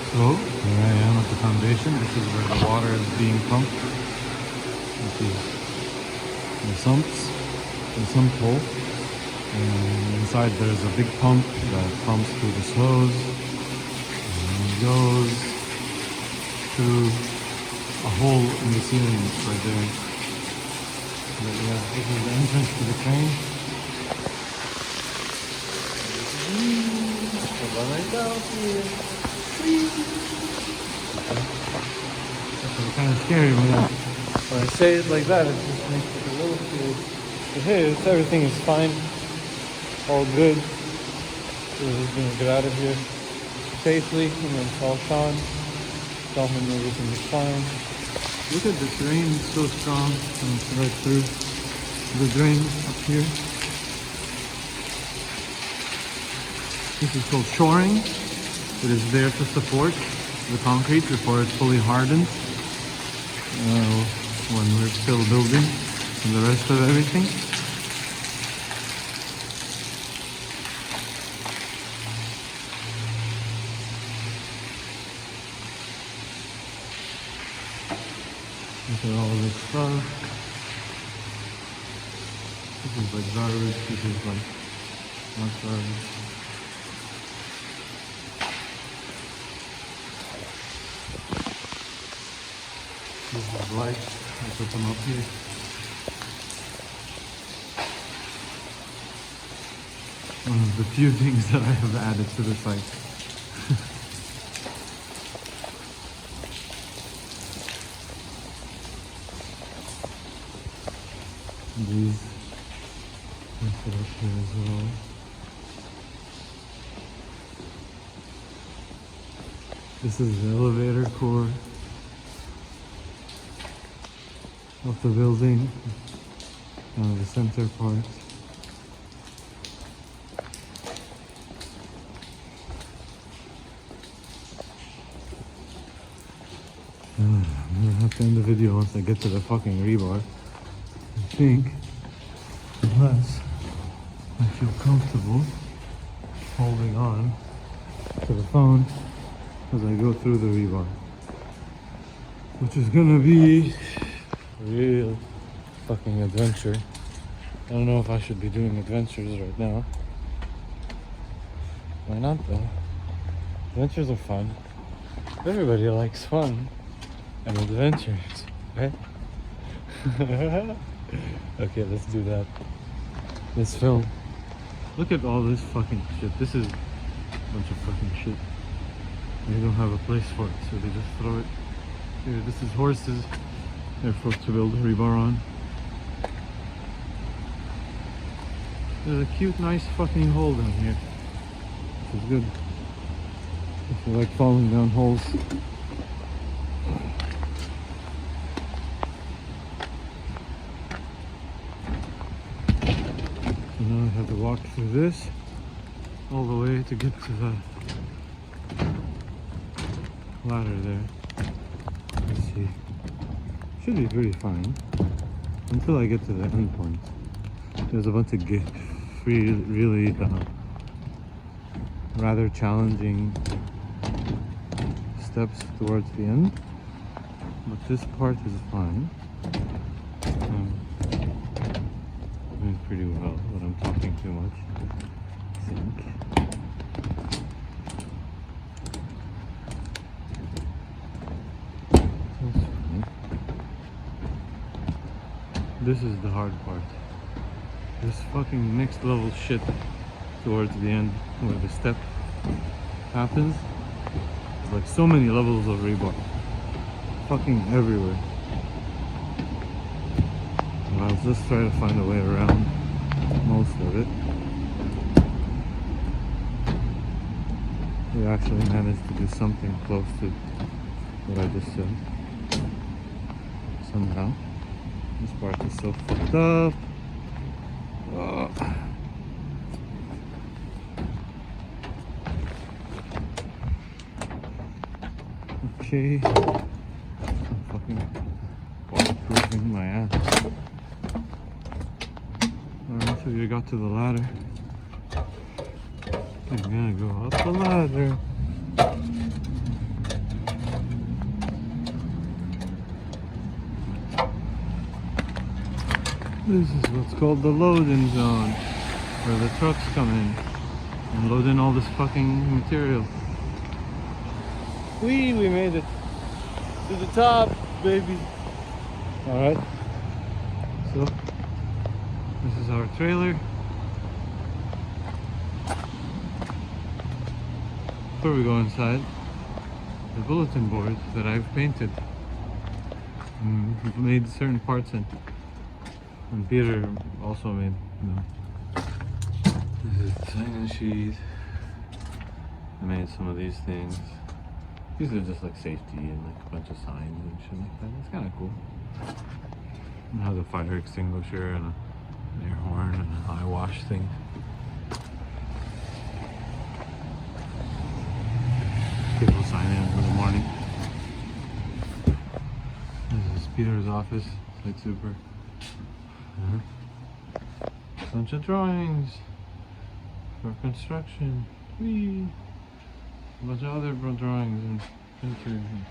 So here I am at the foundation. This is where the water is being pumped. This is the sump hole. And inside there's a big pump that pumps through this hose and goes through a hole in the ceiling right there. But yeah, this is the entrance to the train. It's kind of scary when I say it like that. It just makes it a little scary. But hey, everything is fine, all good. So we're just gonna get out of here safely and then call Sean. Tell him everything is fine. Look at the drain, it's so strong and it's right through the drain up here. This is called shoring. It is there to support the concrete before it's fully hardened. When we're still building and the rest of everything. Look at all this stuff. This is like garbage, this is like not garbage. This is lights. I put them up here. One of the few things that I have added to the site. These I put up here as well. This is the elevator core of the building, the center part. I'm gonna have to end the video once I get to the fucking rebar. I think, unless I feel comfortable holding on to the phone as I go through the rebar, which is gonna be real fucking adventure. I don't know if I should be doing adventures right now. Why not though? Adventures are fun. Everybody likes fun and adventures, right? Okay, let's do that. Let's film. Look at all this fucking shit. This is a bunch of fucking shit. They don't have a place for it, so they just throw it here. This is horses. They're supposed to build a rebar on. There's a cute, nice fucking hole down here. This is good. If you like falling down holes. So now I have to walk through this all the way to get to the ladder there. Let's see. Should be pretty fine until I get to the end point. There's a bunch of really rather challenging steps towards the end, but this part is fine. Doing pretty well, but I'm talking too much, I think. This is the hard part. This fucking next level shit towards the end where the step happens. There's like so many levels of rebar. Fucking everywhere. And I'll just try to find a way around most of it. We actually managed to do something close to what I just said. Somehow. This part is so fucked up. Oh. Okay. I'm fucking waterproofing my ass. Alright, so we got to the ladder. I'm gonna go up the ladder. This is what's called the loading zone, where the trucks come in and load in all this fucking material. We made it to the top, baby. Alright. So, this is our trailer. Before we go inside, the bulletin board that I've painted and made certain parts in. And Peter also made, you know. This is the sign-in sheet. I made some of these things. These are just like safety and like a bunch of signs and shit like that. It's kind of cool. It has a fire extinguisher and an air horn and an eye wash thing. People sign in for the morning. This is Peter's office, Site Super. Bunch of drawings for construction. Whee! A bunch of other drawings and pictures and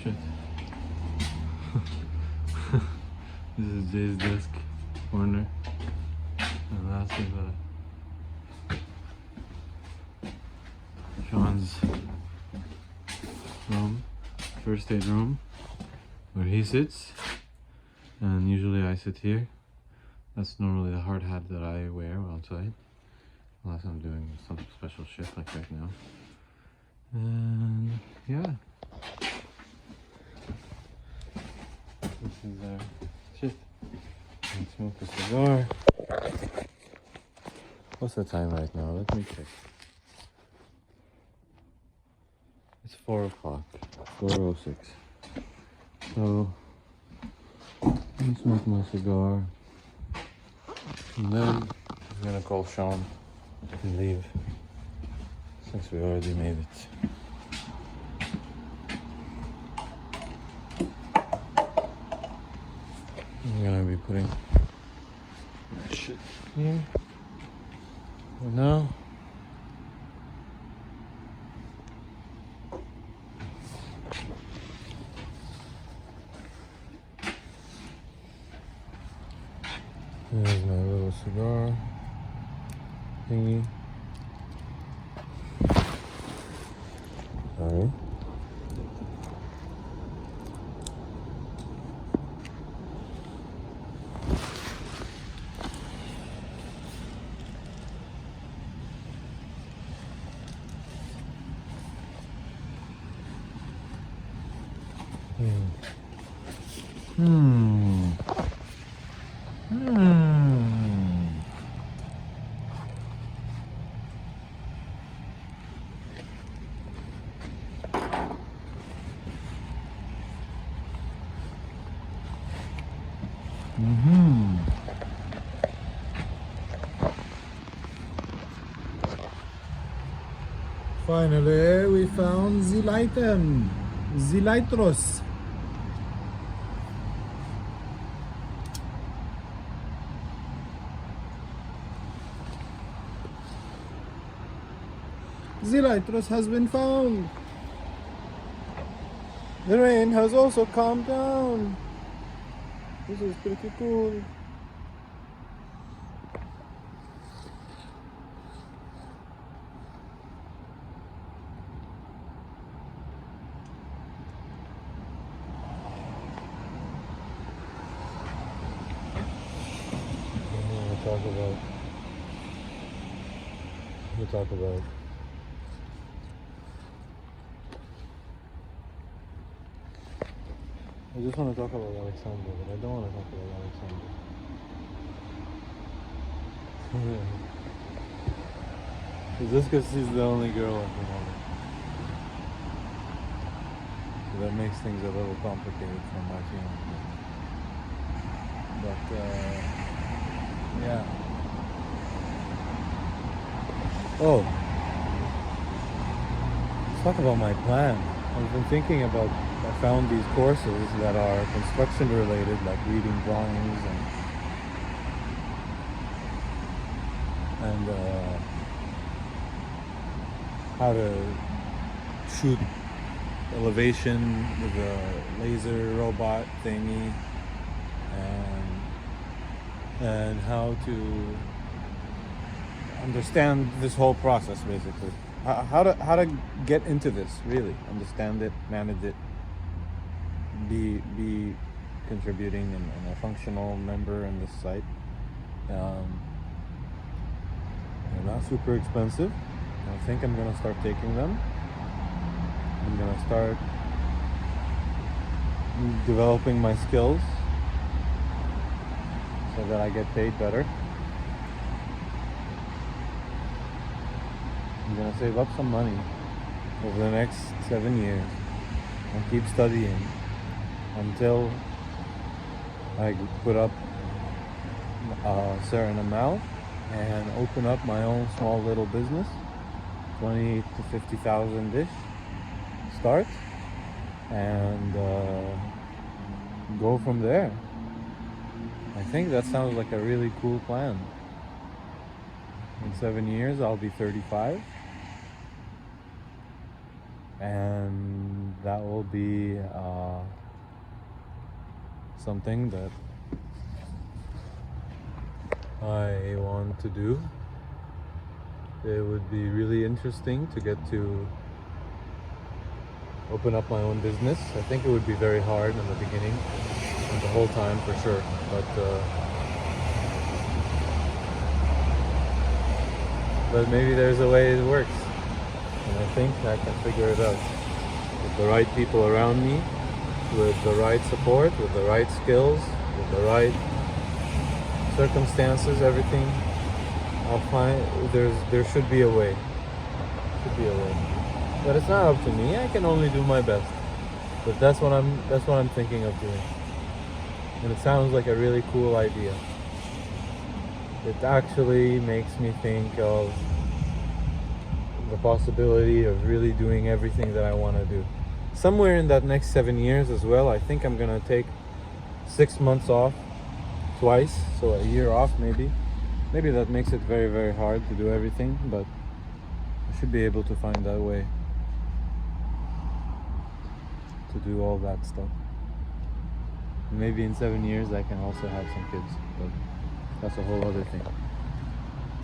shit. This is Jay's desk corner. And that's Sean's room, first aid room, where he sits. And usually I sit here. That's normally the hard hat that I wear outside. Unless I'm doing some special shit like right now. And yeah. This is our shit. Let's smoke a cigar. What's the time right now? Let me check. It's 4 o'clock. 4:06. So let me smoke my cigar. And then I'm gonna call Sean and leave, since we already made it. I'm gonna be putting my shit here for now. There's my little cigar thingy. Sorry. Finally, we found the item, the Lightros. The Lightros has been found. The rain has also calmed down. This is pretty cool. We'll talk about I just want to talk about Alexandra, but I don't want to talk about Alexandra. It's just because she's the only girl at the moment. So that makes things a little complicated for my fiance. But, yeah. Oh. Let's talk about my plan. I've been thinking about, I found these courses that are construction related, like reading drawings and how to shoot elevation with a laser robot thingy, and and how to understand this whole process, basically. How to get into this, really. Understand it, manage it, be contributing and a functional member in this site. They're not super expensive. I think I'm gonna start taking them. I'm gonna start developing my skills so that I get paid better. I'm gonna save up some money over the next 7 years and keep studying until I put up a certain amount and open up my own small little business, 20 to 50,000 ish start, and go from there. I think that sounds like a really cool plan. In 7 years, I'll be 35, and that will be something that I want to do. It would be really interesting to get to open up my own business. I think it would be very hard in the beginning and the whole time for sure, but maybe there's a way it works, and I think I can figure it out with the right people around me, with the right support, with the right skills, with the right circumstances, everything. I'll find there should be a way. But it's not up to me. I can only do my best. But that's what I'm thinking of doing. And it sounds like a really cool idea. It actually makes me think of the possibility of really doing everything that I want to do. Somewhere in that next 7 years as well, I think I'm gonna take 6 months off twice, so a year off maybe. Maybe that makes it very, very hard to do everything, but I should be able to find that way to do all that stuff. Maybe in 7 years I can also have some kids, but that's a whole other thing.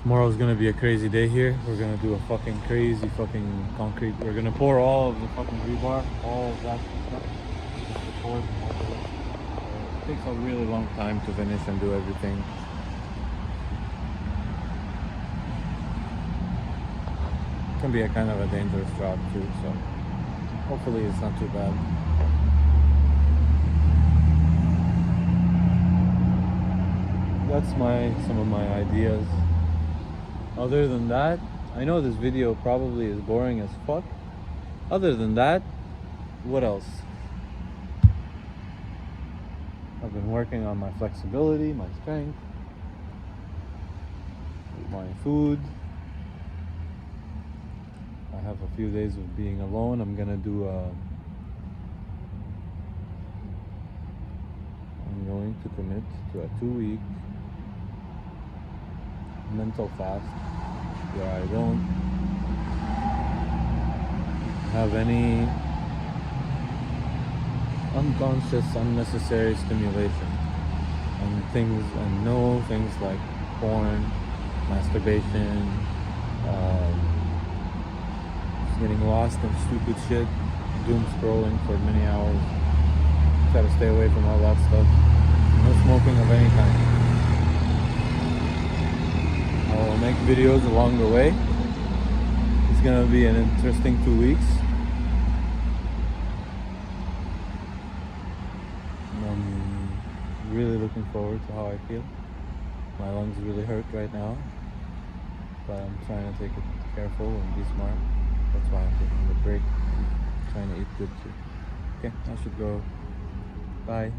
Tomorrow's gonna be a crazy day here. We're gonna do a fucking crazy fucking concrete. We're gonna pour all of the fucking rebar, all of that stuff. Just the pour all the way. It takes a really long time to finish and do everything. It can be a kind of a dangerous job too, so hopefully it's not too bad. That's some of my ideas. Other than that, I know this video probably is boring as fuck. Other than that, what else? I've been working on my flexibility, my strength, my food. I have a few days of being alone. I'm going to commit to a 2-week mental fast where I don't have any unconscious, unnecessary stimulation and no things like porn, masturbation, just getting lost in stupid shit, doom scrolling for many hours. Try to stay away from all that stuff. No smoking of any kind. I will make videos along the way. It's gonna be an interesting 2 weeks. I'm really looking forward to how I feel. My lungs really hurt right now, but I'm trying to take it careful and be smart. That's why I'm taking the break. I'm trying to eat good too. Okay, I should go. Bye.